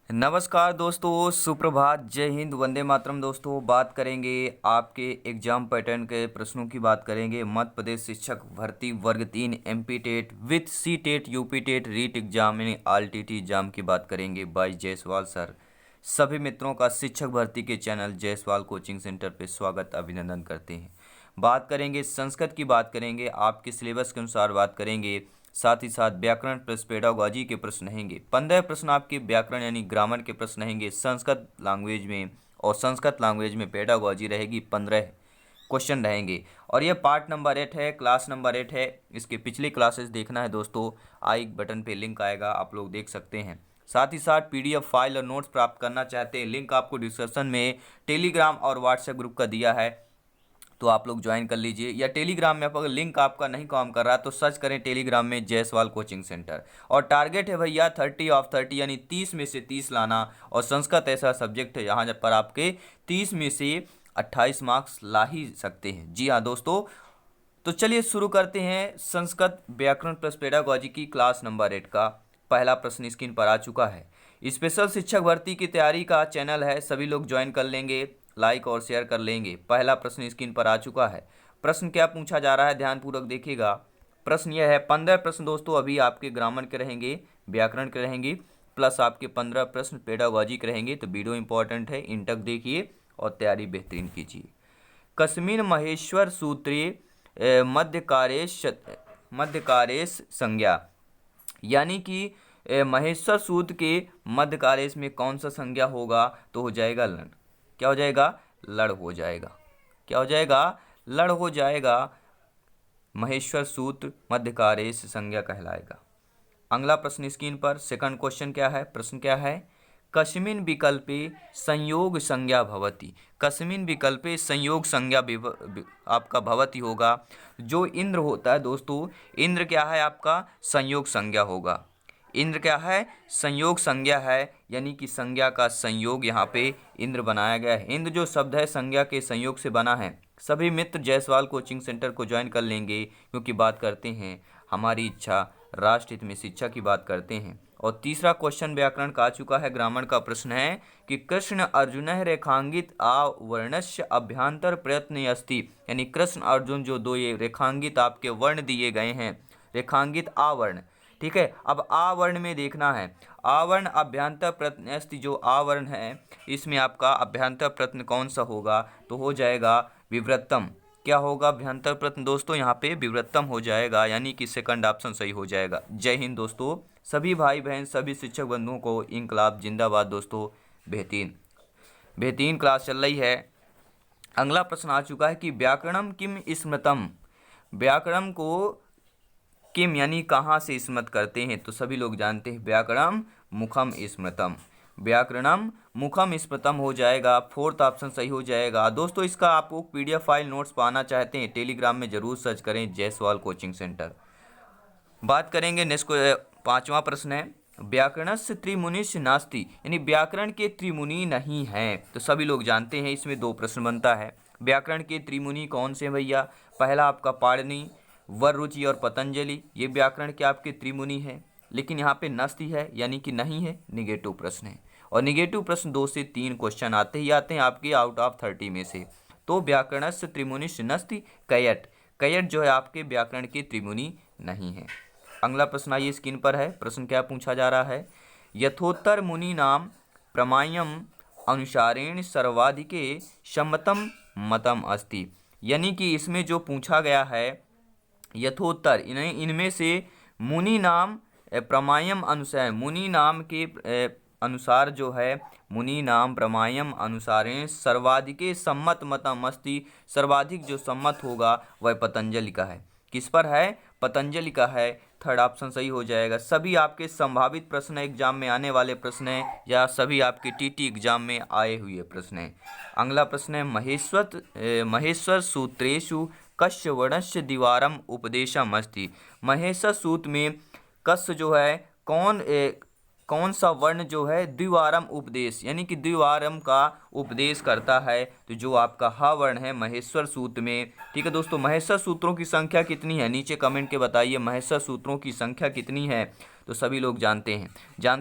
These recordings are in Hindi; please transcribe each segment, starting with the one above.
नमस्कार दोस्तों, सुप्रभात, जय हिंद, वंदे मातरम। दोस्तों बात करेंगे आपके एग्जाम पैटर्न के प्रश्नों की बात करेंगे। मध्य प्रदेश शिक्षक भर्ती वर्ग 3 MP TET with C TET UP TET REET exam यानी आरटीटी एग्जाम की बात करेंगे बाय जायसवाल सर। सभी मित्रों का शिक्षक भर्ती के चैनल जायसवाल कोचिंग सेंटर पे स्वागत अभिनंदन करते हैं। बात करेंगे संस्कृत की, बात करेंगे आपके सिलेबस के अनुसार बात करेंगे। साथ ही साथ व्याकरण प्लस पेडागॉजी के प्रश्न रहेंगे। 15 प्रश्न आपके व्याकरण यानी ग्रामर के प्रश्न रहेंगे संस्कृत लैंग्वेज में, और संस्कृत लैंग्वेज में पेडागॉजी रहेगी। 15 क्वेश्चन रहेंगे और यह पार्ट नंबर 8 है, क्लास नंबर 8 है। इसके पिछली क्लासेस देखना है दोस्तों, आई बटन पे लिंक आएगा, आप लोग देख सकते हैं। साथ ही साथ पीडीएफ फाइल और नोट्स प्राप्त करना चाहते हैं, लिंक आपको डिस्क्रिप्शन में टेलीग्राम और व्हाट्सएप ग्रुप का दिया है, तो आप लोग ज्वाइन कर लीजिए। या टेलीग्राम में अगर लिंक आपका नहीं काम कर रहा तो सर्च करें टेलीग्राम में जायसवाल कोचिंग सेंटर। और टारगेट है भैया 30 ऑफ 30 यानी 30 में से 30 लाना। और संस्कृत ऐसा सब्जेक्ट है यहाँ पर आपके 30 में से 28 मार्क्स ला ही सकते हैं। जी हाँ दोस्तों, तो चलिए शुरू करते हैं संस्कृत व्याकरण प्लस पेडागॉजी की क्लास नंबर 8 का। पहला प्रश्न स्क्रीन पर आ चुका है। स्पेशल शिक्षक भर्ती की तैयारी का चैनल है, सभी लोग ज्वाइन कर लेंगे, लाइक और शेयर कर लेंगे। पहला प्रश्न स्क्रीन पर आ चुका है। प्रश्न क्या पूछा जा रहा है, ध्यानपूर्वक देखिएगा। प्रश्न यह है, 15 प्रश्न दोस्तों अभी आपके ग्रामर के रहेंगे, व्याकरण के रहेंगे, प्लस आपके 15 प्रश्न पेडागॉजी के रहेंगे। तो वीडियो इंपॉर्टेंट है, इन तक देखिए और तैयारी बेहतरीन कीजिए। कस्मिन महेश्वर सूत्रीय मध्यकारेश संज्ञा, यानी कि महेश्वर सूत्र के मध्यकारेश में कौन सा संज्ञा होगा, तो हो जाएगा लण। क्या हो जाएगा? लड़ हो जाएगा। क्या हो जाएगा? लड़ हो जाएगा। महेश्वर सूत्र मध्यकारेश संज्ञा कहलाएगा। अगला प्रश्न स्क्रीन पर, सेकंड क्वेश्चन क्या है, प्रश्न क्या है, कस्मिन विकल्पे संयोग संज्ञा भवति। कस्मिन विकल्पे संयोग संज्ञा आपका भवति होगा। जो इंद्र होता है दोस्तों, इंद्र क्या है आपका? संयोग संज्ञा होगा। इंद्र क्या है? संयोग संज्ञा है, यानी कि संज्ञा का संयोग यहाँ पे इंद्र बनाया गया है। इंद्र जो शब्द है संज्ञा के संयोग से बना है। सभी मित्र जायसवाल कोचिंग सेंटर को ज्वाइन कर लेंगे, क्योंकि बात करते हैं हमारी इच्छा राष्ट्र हित में शिक्षा की बात करते हैं। और तीसरा क्वेश्चन व्याकरण का आ चुका है। ग्रामर का प्रश्न है कि कृष्ण अर्जुन रेखांगित आवर्णस्य अभ्यंतर प्रयत्न अस्ति, यानी कृष्ण अर्जुन जो दो ये रेखांगित आपके वर्ण दिए गए हैं, रेखांगित आवर्ण, ठीक है। अब आवर्ण में देखना है, आवर्ण अभ्यंतर प्रयत्न अस्ति, जो आवर्ण है इसमें आपका अभ्यंतर प्रयत्न कौन सा होगा, तो हो जाएगा विवृत्तम। क्या होगा अभ्यंतर प्रश्न दोस्तों? यहाँ पे विवृत्तम हो जाएगा, यानी कि सेकंड ऑप्शन सही हो जाएगा। जय हिंद दोस्तों, सभी भाई बहन सभी शिक्षक बंधुओं को इंकलाब जिंदाबाद दोस्तों। बेहतरीन बेहतरीन क्लास चल रही है। अगला प्रश्न आ चुका है कि व्याकरणम किम स्मृतम। व्याकरण को किम यानी कहाँ से स्मृत करते हैं, तो सभी लोग जानते हैं व्याकरणम मुखम स्मृतम। व्याकरणम मुखम स्मृतम हो जाएगा, फोर्थ ऑप्शन सही हो जाएगा। दोस्तों इसका आपको पीडीएफ फाइल नोट्स पाना चाहते हैं, टेलीग्राम में जरूर सर्च करें जायसवाल कोचिंग सेंटर। बात करेंगे नेक्स्ट, पांचवा प्रश्न है, व्याकरणस्य त्रिमुनिश नास्ति, यानी व्याकरण के त्रिमुनि नहीं हैं। तो सभी लोग जानते हैं इसमें दो प्रश्न बनता है। व्याकरण के त्रिमुनि कौन से भैया? पहला आपका पाणिनि, वररुचि और पतंजलि, ये व्याकरण के आपके त्रिमुनि हैं। लेकिन यहाँ पे नस्ति है, यानी कि नहीं है, निगेटिव प्रश्न है। और निगेटिव प्रश्न 2 से 3 क्वेश्चन आते ही आते हैं आपके आउट ऑफ 30 में से। तो व्याकरणस्य त्रिमुनिश नस्ति कयट, कयट जो है आपके व्याकरण के त्रिमुनि नहीं है। अगला प्रश्न आइए स्क्रीन पर है। प्रश्न क्या पूछा जा रहा है, यथोत्तर मुनि नाम प्रमायम अनुसारेण सर्वाधिके सम्मतम मतम अस्ति, यानी कि इसमें जो पूछा गया है यथोत्तर, इनमें से मुनि नाम प्रमायम अनुसार, मुनि नाम के अनुसार जो है, मुनि नाम प्रमायम अनुसारेण सर्वाधिके सम्मत मतम अस्ति, सर्वाधिक जो सम्मत होगा वह पतंजलि का है। किस पर है? पतंजलि का है। थर्ड ऑप्शन सही हो जाएगा। सभी आपके संभावित प्रश्न एग्जाम में आने वाले प्रश्न हैं, या सभी आपके टीटी एग्जाम में आए हुए प्रश्न हैं। अगला प्रश्न है, महेश्वर सूत्रेषु कस्य वर्णस्य द्विवारम उपदेशम अस्ति। महेश्वर सूत्र में कस्य जो है कौन सा वर्ण जो है द्विवारम उपदेश, यानी कि द्विवारम का उपदेश करता है, तो जो आपका ह वर्ण है महेश्वर सूत्र में। ठीक है दोस्तों, महेश्वर सूत्रों की संख्या कितनी है नीचे कमेंट के बताइए, महेश्वर सूत्रों की संख्या कितनी है। तो सभी लोग जानते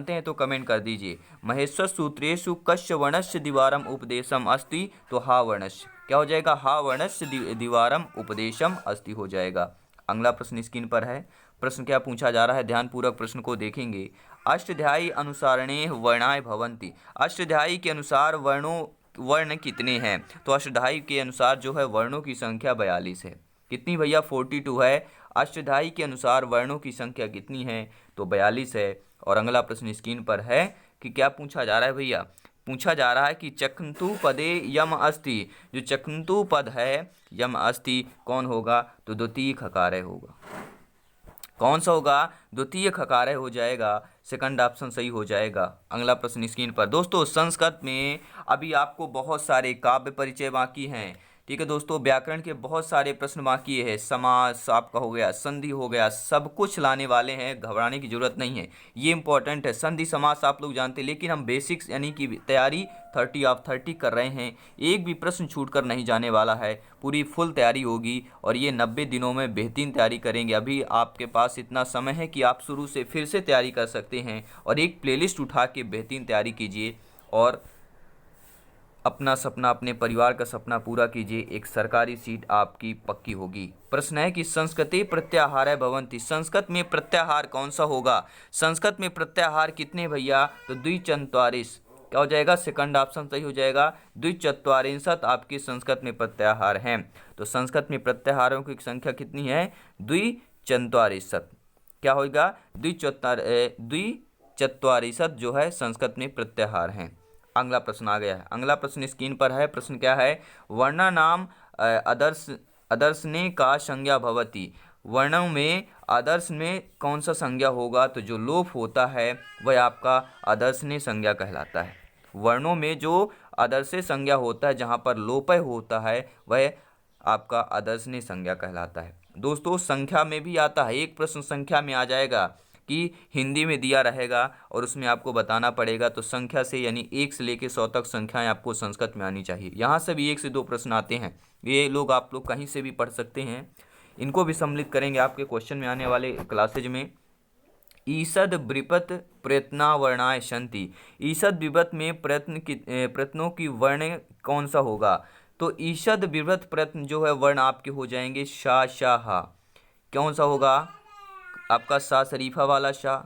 हैं तो कमेंट कर दीजिए। महेश्वर सूत्रेषु कस्य वर्णस्य द्विवारम उपदेशम अस्ति, तो हा वर्णस्य क्या हो जाएगा, हा वर्णस्य द्विवारम उपदेशम अस्ति हो जाएगा। अगला प्रश्न स्क्रीन पर है। प्रश्न क्या पूछा जा रहा है, ध्यानपूर्वक प्रश्न को देखेंगे। अष्टाध्यायी अनुसारणे वर्णाय भवन्ति, अष्टाध्यायी के अनुसार वर्ण कितने हैं, तो अष्टाध्यायी के अनुसार जो है वर्णों की संख्या 42 है। कितनी भैया, 42 है। अष्टाध्यायी के अनुसार वर्णों की संख्या कितनी है, तो 42 है। और अगला प्रश्न स्क्रीन पर है कि क्या पूछा जा रहा है भैया, पूछा जा रहा है कि चक्न्तु पदे यम अस्ति, जो चक्न्तु पद है यम अस्ति कौन होगा, तो द्वितीय खकारय होगा। कौन सा होगा, द्वितीय खकारय हो जाएगा। सेकंड ऑप्शन सही हो जाएगा। अगला प्रश्न स्क्रीन पर दोस्तों, संस्कृत में अभी आपको बहुत सारे काव्य परिचय बाकी हैं, ठीक है दोस्तों। व्याकरण के बहुत सारे प्रश्न बाकी है, समास आपका हो गया, संधि हो गया, सब कुछ लाने वाले हैं, घबराने की जरूरत नहीं है। ये इंपॉर्टेंट है, संधि समास आप लोग जानते हैं, लेकिन हम बेसिक्स यानी कि तैयारी 30 ऑफ 30 कर रहे हैं। एक भी प्रश्न छूट कर नहीं जाने वाला है, पूरी फुल तैयारी होगी और ये 90 दिनों में बेहतरीन तैयारी करेंगे। अभी आपके पास इतना समय है कि आप शुरू से फिर से तैयारी कर सकते हैं और एक प्लेलिस्ट उठा के बेहतरीन तैयारी कीजिए और अपना सपना, अपने परिवार का सपना पूरा कीजिए। एक सरकारी सीट आपकी पक्की होगी। प्रश्न है कि संस्कृते प्रत्याहार भवन्ति, संस्कृत में प्रत्याहार कौन सा होगा। संस्कृत में प्रत्याहार कितने भैया, तो द्विचत्वारिंश क्या हो जाएगा, सेकंड ऑप्शन सही हो जाएगा। द्विचत्वारिंशत आपकी संस्कृत में प्रत्याहार हैं। तो संस्कृत में प्रत्याहारों की संख्या कितनी है, द्विचत्वारिंशत क्या होगा, द्विचत्वारिंशत जो है संस्कृत में प्रत्याहार हैं। अगला प्रश्न आ गया है। अगला प्रश्न स्क्रीन पर है। प्रश्न क्या है, वर्णा नाम आदर्शने का संज्ञा भवति, वर्णों में आदर्श में कौन सा संज्ञा होगा, तो जो लोप होता है वह आपका आदर्शने संज्ञा कहलाता है। वर्णों में जो आदर्शे संज्ञा होता है, जहाँ पर लोपय होता है, वह आपका आदर्शने संज्ञा कहलाता है। दोस्तों संख्या में भी आता है, एक प्रश्न संख्या में आ जाएगा कि हिंदी में दिया रहेगा और उसमें आपको बताना पड़ेगा। तो संख्या से यानी 1 से लेकर 100 तक संख्याएं आपको संस्कृत में आनी चाहिए। यहाँ से भी 1 से 2 प्रश्न आते हैं, ये लोग आप लोग कहीं से भी पढ़ सकते हैं, इनको भी सम्मिलित करेंगे आपके क्वेश्चन में आने वाले क्लासेज में। ईषद विपत प्रयत्नावर्णाय सन्ति, ईषद विपत में प्रयत्नों की वर्ण कौन सा होगा, तो ईषद विपत प्रयत्न जो है वर्ण आपके हो जाएंगे शा शा हा। कौन सा होगा आपका, सा शरीफा वाला शाह,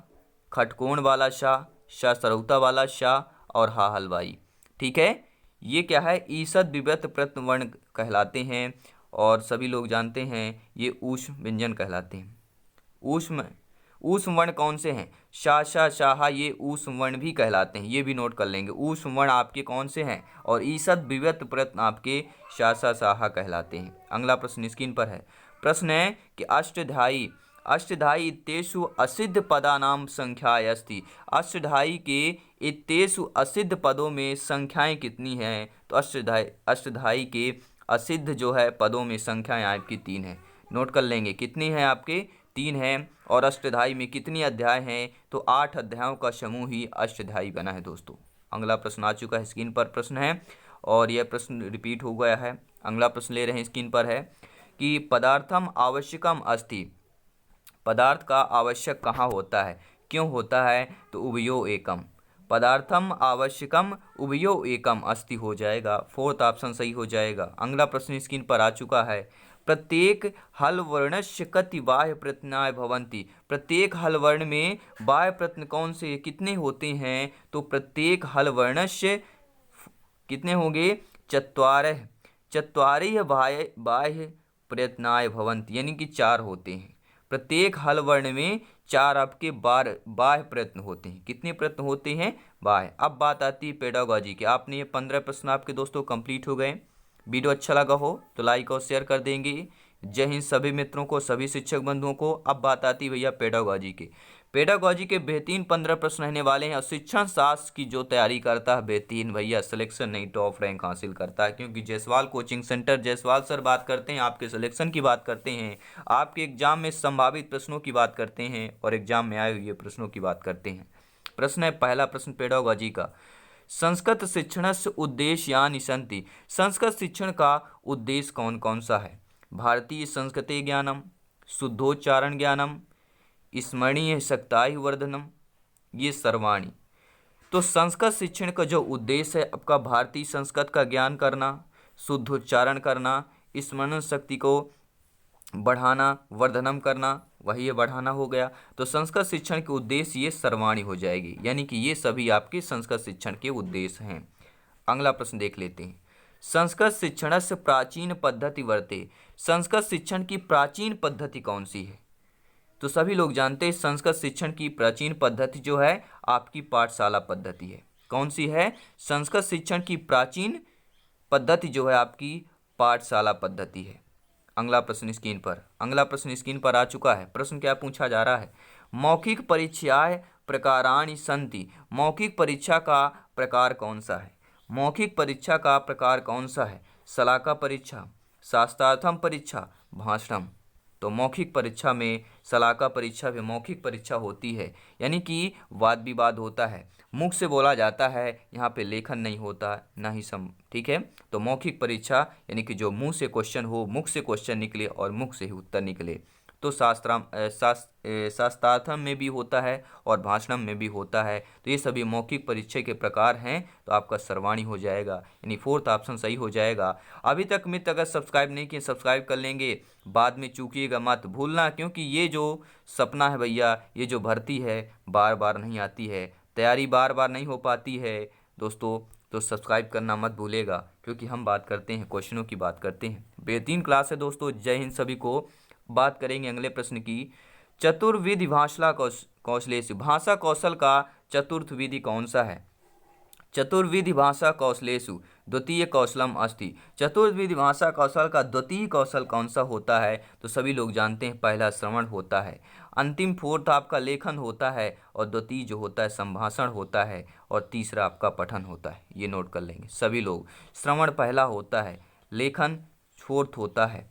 खटकोण वाला शाह, शाह सरौता वाला शाह और हा हलवाई। ठीक है, ये क्या है, ईषद विव्रत प्रत्यय वर्ण कहलाते हैं और सभी लोग जानते हैं ये ऊष्म व्यंजन कहलाते हैं। ऊष्म वर्ण कौन से हैं, शा शा शाहा, ये ऊष्म वर्ण भी कहलाते हैं, ये भी नोट कर लेंगे। ऊष्म वर्ण आपके कौन से हैं, और ईषद विव्रत प्रत्यय आपके शा शा शाहा कहलाते हैं। अगला प्रश्न स्क्रीन पर है। प्रश्न है कि अष्टधाई इत्येषु असिद्ध पदानाम संख्याय अस्ति, अष्टधाई के इत्येषु असिद्ध पदों में संख्याएं कितनी हैं, तो अष्टधाई के असिद्ध जो है पदों में संख्याएं आपकी 3 हैं। नोट कर लेंगे कितनी हैं आपके, 3 हैं। और अष्टधाई में कितनी अध्याय हैं, तो 8 अध्यायों का समूह ही अष्टधाई बना है दोस्तों। अगला प्रश्न आ चुका है, स्क्रीन पर प्रश्न है और यह प्रश्न रिपीट हो गया है। अगला प्रश्न ले रहे हैं, स्क्रीन पर है कि पदार्थम आवश्यकम अस्ति, पदार्थ का आवश्यक कहाँ होता है, क्यों होता है, तो उभयो एकम, पदार्थम आवश्यकम उभयो एकम अस्ति हो जाएगा, फोर्थ ऑप्शन सही हो जाएगा। अगला प्रश्न स्क्रीन पर आ चुका है। प्रत्येक हल वर्णस्य कति बाह्य प्रत्यय भवन्ति, प्रत्येक हल वर्ण में बाह्य प्रत्यय कौन से कितने होते हैं, तो प्रत्येक हल वर्णस्य कितने होंगे, चत्वारः बाह्य प्रत्यय भवन्ति, यानी कि 4 होते हैं। प्रत्येक हल वर्ण में 4 आपके बाह्य प्रयत्न होते हैं। कितने प्रयत्न होते हैं, बाह्य। अब बात आती है पेडागोजी की। आपने ये 15 प्रश्न आपके दोस्तों कंप्लीट हो गए। वीडियो अच्छा लगा हो तो लाइक और शेयर कर देंगे। जय हिंद सभी मित्रों को, सभी शिक्षक बंधुओं को। अब बात आती है भैया पेडागोजी के। पेडागोजी के बेहतरीन 15 प्रश्न रहने वाले हैं और शिक्षण शास्त्र की जो तैयारी करता है बेहतरीन भैया, सिलेक्शन नहीं टॉप रैंक हासिल करता है, क्योंकि Jaiswal coaching centre, Jaiswal sir बात करते हैं, आपके सिलेक्शन की बात करते हैं, आपके एग्जाम में संभावित प्रश्नों की बात करते हैं और एग्जाम में आए हुए प्रश्नों की बात करते हैं। प्रश्न है पहला प्रश्न पेडागोजी का, संस्कृत शिक्षणस्य उद्देश्यानि सन्ति, संस्कृत शिक्षण का उद्देश्य कौन कौन सा है। भारतीय संस्कृते ज्ञानम, शुद्धोच्चारण ज्ञानम, स्मरणीय शक्ताय वर्धनम, ये सर्वाणी। तो संस्कृत शिक्षण का जो उद्देश्य है आपका भारतीय संस्कृत का ज्ञान करना, शुद्ध उच्चारण करना, स्मरण शक्ति को बढ़ाना, वर्धनम करना, वही ये बढ़ाना हो गया। तो संस्कृत शिक्षण के उद्देश्य ये सर्वाणी हो जाएगी, यानी कि ये सभी आपके संस्कृत शिक्षण के उद्देश्य हैं। अगला प्रश्न देख लेते हैं। संस्कृत शिक्षणस्य प्राचीन पद्धति वर्ते, संस्कृत शिक्षण की प्राचीन पद्धति कौन सी है? तो सभी लोग जानते हैं संस्कृत शिक्षण की प्राचीन पद्धति जो है आपकी पाठशाला पद्धति है। कौन सी है? संस्कृत शिक्षण की प्राचीन पद्धति जो है आपकी पाठशाला पद्धति है। अगला प्रश्न स्क्रीन पर आ चुका है। प्रश्न क्या पूछा जा रहा है? मौखिक परीक्षाएं प्रकाराणि सन्ति, मौखिक परीक्षा का प्रकार कौन सा है? मौखिक परीक्षा का प्रकार कौन सा है? शलाका परीक्षा, शास्त्रार्थम परीक्षा, भाषणम। तो मौखिक परीक्षा में शलाका परीक्षा भी मौखिक परीक्षा होती है, यानी कि वाद विवाद होता है, मुख से बोला जाता है, यहाँ पे लेखन नहीं होता ना ही ठीक है। तो मौखिक परीक्षा यानी कि जो मुंह से क्वेश्चन हो, मुख से क्वेश्चन निकले और मुख से ही उत्तर निकले। तो शास्त्रार्थम में भी होता है और भाषणम में भी होता है। तो ये सभी मौखिक परीक्षा के प्रकार हैं। तो आपका सर्वाणी हो जाएगा, यानी फोर्थ ऑप्शन सही हो जाएगा। अभी तक मित्र अगर सब्सक्राइब नहीं किए सब्सक्राइब कर लेंगे, बाद में चूकिएगा मत भूलना, क्योंकि ये जो सपना है भैया, ये जो भर्ती है बार बार नहीं आती है, तैयारी बार बार नहीं हो पाती है दोस्तों। तो सब्सक्राइब करना मत भूलेगा, क्योंकि हम बात करते हैं क्वेश्चनों की, बात करते हैं। बेहतरीन क्लास है दोस्तों। जय हिंद सभी को। बात करेंगे अगले प्रश्न की। चतुर्विधि भाषा कौशलेषु, भाषा कौशल का चतुर्थ विधि कौन सा है? चतुर्विधि भाषा कौशलेषु द्वितीय कौशलम अस्ति, चतुर्विधि भाषा कौशल का द्वितीय कौशल कौन सा होता है? तो सभी लोग जानते हैं पहला श्रवण होता है, अंतिम फोर्थ आपका लेखन होता है, और द्वितीय जो होता है संभाषण होता है, और तीसरा आपका पठन होता है। ये नोट कर लेंगे सभी लोग। श्रवण पहला होता है, लेखन फोर्थ होता है,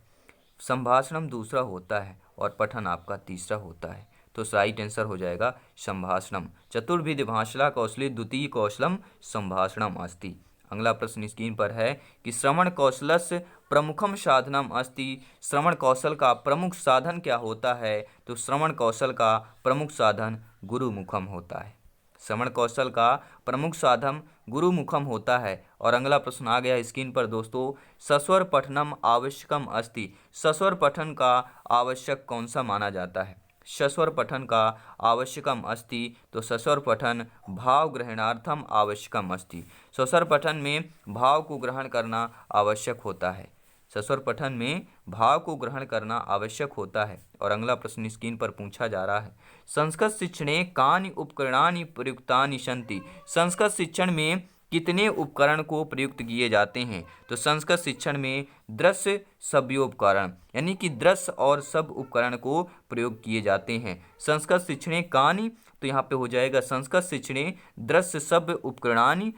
संभाषणम दूसरा होता है, और पठन आपका तीसरा होता है। तो राइट आंसर हो जाएगा संभाषणम। चतुर्विधि भाषा कौशले द्वितीय कौशलम संभाषणम अस्ति। अगला प्रश्न स्क्रीन पर है कि श्रवण कौशलस्य प्रमुखम साधनम अस्ति, श्रवण कौशल का प्रमुख साधन क्या होता है? तो श्रवण कौशल का प्रमुख साधन गुरुमुखम होता है। श्रवण कौशल का प्रमुख साधन गुरुमुखम होता है। और अगला प्रश्न आ गया स्क्रीन पर दोस्तों, सस्वर पठनम आवश्यकम अस्ति, सस्वर पठन का आवश्यक कौन सा माना जाता है? सस्वर पठन का आवश्यकम अस्ति, तो सस्वर पठन भाव ग्रहणार्थम आवश्यकम अस्ति, सस्वर पठन में भाव को ग्रहण करना आवश्यक होता है। सस्वर पठन में भाव को ग्रहण करना आवश्यक होता है। और अगला प्रश्न स्क्रीन पर पूछा जा रहा है, संस्कृत शिक्षणे कानि उपकरणानि प्रयुक्तानि सन्ति, संस्कृत शिक्षण में कितने उपकरण को प्रयुक्त किए जाते हैं? तो संस्कृत शिक्षण में दृश्य सभ्योपकरण, यानी कि दृश्य और सब उपकरण को प्रयोग किए जाते हैं। संस्कृत शिक्षणे कानि, तो यहाँ पे हो जाएगा संस्कृत शिक्षणे दृश्य सब उपकरणानि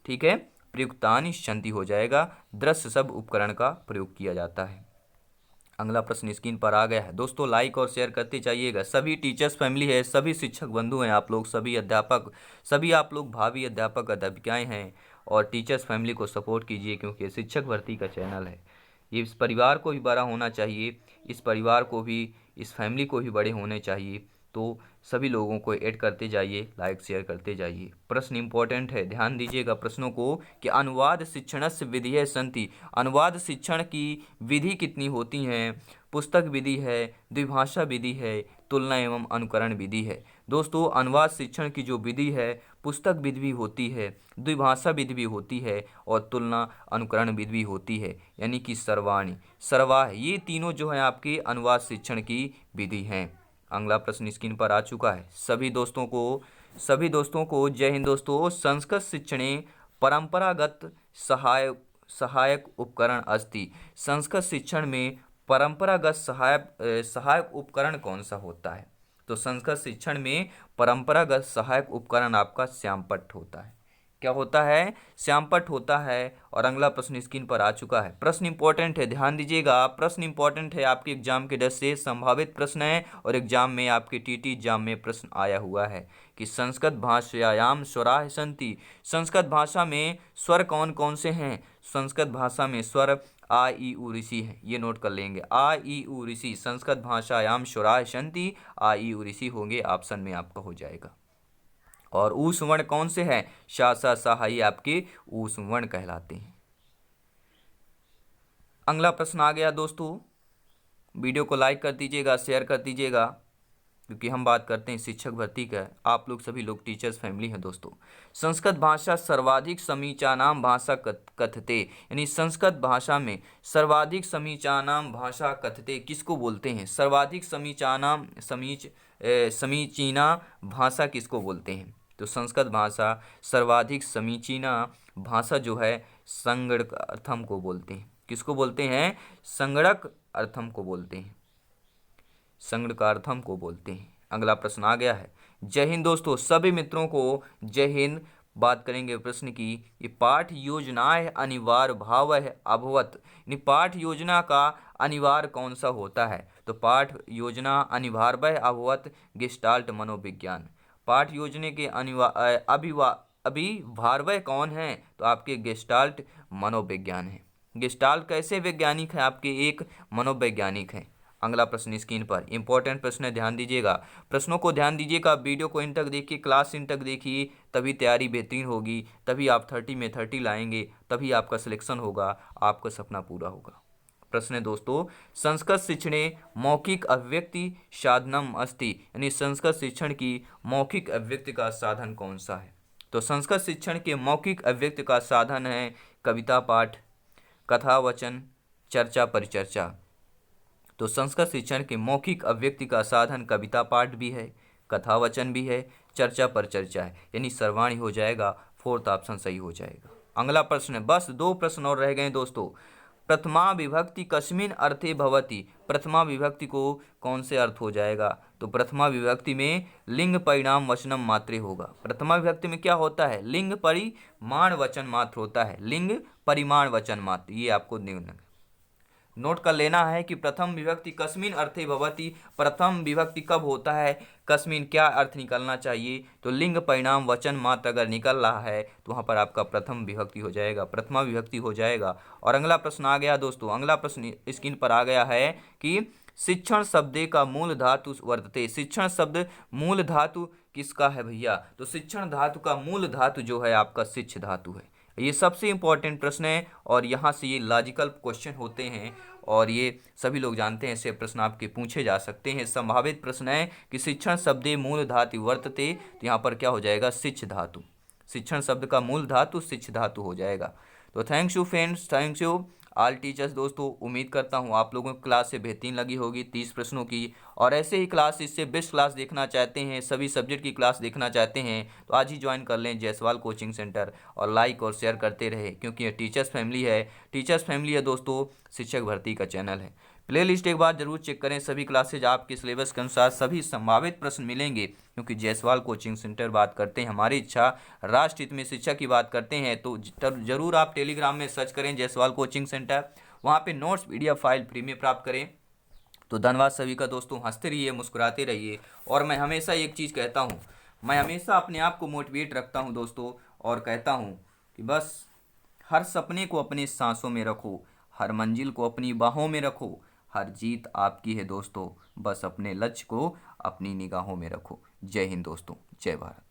ठीक है, प्रयुक्तानि सन्ति हो जाएगा, दृश्य सब उपकरण का प्रयोग किया जाता है। अगला प्रश्न स्क्रीन पर आ गया है दोस्तों, लाइक और शेयर करते जाइएगा। सभी टीचर्स फैमिली है, सभी शिक्षक बंधु हैं आप लोग, सभी अध्यापक, सभी आप लोग भावी अध्यापक अध्यापिकाएं हैं, और टीचर्स फैमिली को सपोर्ट कीजिए, क्योंकि शिक्षक भर्ती का चैनल है। ये इस परिवार को भी बड़ा होना चाहिए, इस परिवार को भी, इस फैमिली को भी बड़े होने चाहिए। तो सभी लोगों को ऐड करते जाइए, लाइक शेयर करते जाइए। प्रश्न इंपॉर्टेंट है, ध्यान दीजिएगा प्रश्नों को कि अनुवाद शिक्षणस्य विधिः सन्ति, अनुवाद शिक्षण की विधि कितनी होती हैं? पुस्तक विधि है, द्विभाषा विधि है, तुलना एवं अनुकरण विधि है। दोस्तों अनुवाद शिक्षण की जो विधि है, पुस्तक विधि भी होती है, द्विभाषा विधि भी होती है, और तुलना अनुकरण विधि भी होती है, यानी कि सर्वाणी सर्वाह, ये तीनों जो है आपके अनुवाद शिक्षण की विधि हैं। अगला प्रश्न स्क्रीन पर आ चुका है। सभी दोस्तों को जय हिंद दोस्तों। संस्कृत शिक्षणे परंपरागत सहायक उपकरण अस्ति, संस्कृत शिक्षण में परंपरागत सहायक उपकरण कौन सा होता है? तो संस्कृत शिक्षण में परंपरागत सहायक उपकरण आपका श्यामपट्ट होता है। क्या होता है, श्यामपट्ट होता है। और अगला प्रश्न स्क्रीन पर आ चुका है। प्रश्न इंपॉर्टेंट है, ध्यान दीजिएगा, प्रश्न इंपॉर्टेंट है, आपके एग्जाम के 10 से संभावित प्रश्न है और एग्जाम में आपके टीटी एग्जाम में प्रश्न आया हुआ है कि संस्कृत भाषायाम स्वराः सन्ति, संस्कृत भाषा में स्वर कौन कौन से हैं। संस्कृत भाषा में स्वर आ ई उ ऋषि है, ये नोट कर लेंगे, आ ई उ ऋषि संस्कृत भाषायाम स्वराः सन्ति, आ ई उ ऋषि होंगे, ऑप्शन में आपका हो जाएगा। और ऊष्म वर्ण कौन से हैं, शा सा सा, ये आपके ऊष्म वर्ण कहलाते हैं। अगला प्रश्न आ गया दोस्तों, वीडियो को लाइक कर दीजिएगा, शेयर कर दीजिएगा, क्योंकि हम बात करते हैं शिक्षक भर्ती का। आप लोग सभी लोग टीचर्स फैमिली हैं दोस्तों। संस्कृत भाषा सर्वाधिक समीचानाम भाषा कथते, यानी संस्कृत भाषा में सर्वाधिक समीचानाम भाषा कथते किसको बोलते हैं। सर्वाधिक समीचानाम समीचीना भाषा किसको बोलते हैं। तो संस्कृत भाषा सर्वाधिक समीचीना भाषा जो है संगणक अर्थम को बोलते हैं। किसको बोलते हैं, संगणक अर्थम को बोलते हैं, संगणकार्थम को बोलते हैं। अगला प्रश्न आ गया है। जय हिंद दोस्तों, सभी मित्रों को जय हिंद। बात करेंगे प्रश्न की, ये पाठ योजनाएं अनिवार्य भाव अभवत, यानी पाठ योजना का अनिवार्य कौन सा होता है। तो पाठ योजना अनिवार्य अभवत गेस्टाल्ट मनोविज्ञान। पाठ योजना के अभिभार्य कौन है, तो आपके गेस्टाल्ट मनोविज्ञान है। गेस्टाल्ट कैसे वैज्ञानिक है, आपके एक मनोवैज्ञानिक है। अगला प्रश्न स्क्रीन पर इंपॉर्टेंट प्रश्न है, ध्यान दीजिएगा, प्रश्नों को ध्यान दीजिएगा, वीडियो को इन तक देखिए, क्लास इन तक देखिए, तभी तैयारी बेहतरीन होगी, तभी आप 30 में 30 लाएंगे, तभी आपका सिलेक्शन होगा, आपका सपना पूरा होगा। प्रश्न है दोस्तों, संस्कृत शिक्षणे मौखिक अभिव्यक्ति साधनम अस्ति, यानी संस्कृत शिक्षण की मौखिक अभिव्यक्ति का साधन कौन सा है। तो संस्कृत शिक्षण के मौखिक अभिव्यक्ति का साधन है कविता पाठ, कथा वचन, चर्चा परिचर्चा। तो संस्कृत शिक्षण के मौखिक अभिव्यक्ति का साधन कविता पाठ भी है, कथा वचन भी है, चर्चा पर चर्चा है, यानी सर्वाणी हो जाएगा, फोर्थ ऑप्शन सही हो जाएगा। अगला प्रश्न है, बस 2 प्रश्न और रह गए दोस्तों। प्रथमा विभक्ति कस्मिन अर्थे भवति, प्रथमा विभक्ति को कौन से अर्थ हो जाएगा। तो प्रथमा विभक्ति में लिंग परिणाम वचनम मात्रे होगा। प्रथमा विभक्ति में क्या होता है, लिंग परिमाण वचन मात्र होता है, लिंग परिमाण वचन मात्र, ये आपको नोट कर लेना है कि प्रथम विभक्ति कस्मिन अर्थे भवति, प्रथम विभक्ति कब होता है, कस्मिन क्या अर्थ निकलना चाहिए। तो लिंग परिणाम वचन मात्र अगर निकल रहा है तो वहाँ पर आपका प्रथम विभक्ति हो जाएगा, प्रथमा विभक्ति हो जाएगा। और अगला प्रश्न आ गया दोस्तों, अगला प्रश्न स्क्रीन पर आ गया है कि शिक्षण शब्द का मूल धातु वर्तते, शिक्षण शब्द मूल धातु किसका है भैया। तो शिक्षण धातु का मूल धातु जो है आपका शिक्ष धातु है। ये सबसे इंपॉर्टेंट प्रश्न है और यहाँ से ये लॉजिकल क्वेश्चन होते हैं और ये सभी लोग जानते हैं, ऐसे प्रश्न आपके पूछे जा सकते हैं। संभावित प्रश्न है कि शिक्षण शब्दे मूल धातु वर्तते, तो यहाँ पर क्या हो जाएगा, शिक्ष धातु, शिक्षण शब्द का मूल धातु शिक्ष धातु हो जाएगा। तो thanks you friends, thanks you all teachers दोस्तों। उम्मीद करता हूँ आप लोगों की क्लास से बेहतरीन लगी होगी 30 प्रश्नों की, और ऐसे ही क्लास, इससे बेस्ट क्लास देखना चाहते हैं, सभी सब्जेक्ट की क्लास देखना चाहते हैं तो आज ही ज्वाइन कर लें जायसवाल कोचिंग सेंटर, और लाइक और शेयर करते रहे, क्योंकि ये टीचर्स फैमिली है, टीचर्स फैमिली है दोस्तों, शिक्षक भर्ती का चैनल है। प्ले लिस्ट एक बार जरूर चेक करें, सभी क्लासेज आपके सिलेबस के अनुसार सभी संभावित प्रश्न मिलेंगे, क्योंकि जायसवाल कोचिंग सेंटर बात करते हैं, हमारी इच्छा राष्ट्र हित में शिक्षा की बात करते हैं। तो जरूर आप टेलीग्राम में सर्च करें जायसवाल कोचिंग सेंटर, वहाँ पे नोट्स PDF फाइल फ्री में प्राप्त करें। तो धन्यवाद सभी का दोस्तों, हंसते रहिए, मुस्कुराते रहिए। और मैं हमेशा एक चीज़ कहता हूँ, मैं हमेशा अपने आप को मोटिवेट रखता हूँ दोस्तों, और कहता हूँ कि बस हर सपने को अपनी सांसों में रखो, हर मंजिल को अपनी बाहों में रखो, हर जीत आपकी है दोस्तों, बस अपने लक्ष्य को अपनी निगाहों में रखो। जय हिंद दोस्तों, जय भारत।